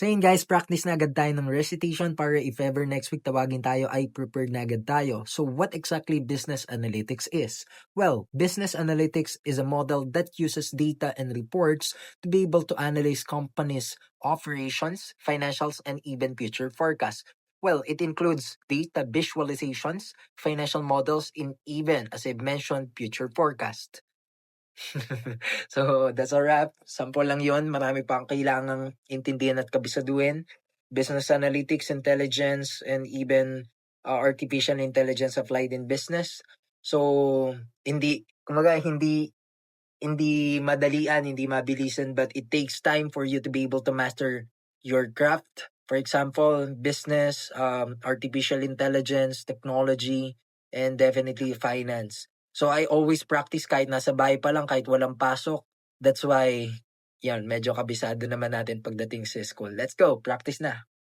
So yun guys, practice na agad tayo ng recitation para if ever next week tawagin tayo ay prepared na agad tayo. So what exactly business analytics is? Well, business analytics is a model that uses data and reports to be able to analyze companies' operations, financials, and even future forecasts. Well, it includes data visualizations, financial models, and even, as I've mentioned, future forecast. So, that's a wrap. Sample lang yon. Marami pa ang kailangang intindihan at kabisaduhin. Business analytics, intelligence, and even artificial intelligence applied in business. So, hindi madalian, hindi mabilisan, but it takes time for you to be able to master your craft. For example, business, artificial intelligence, technology, and definitely finance. So I always practice kahit nasa bahay pa lang, kahit walang pasok. That's why, yan, medyo kabisado naman natin pagdating sa school. Let's go, practice na.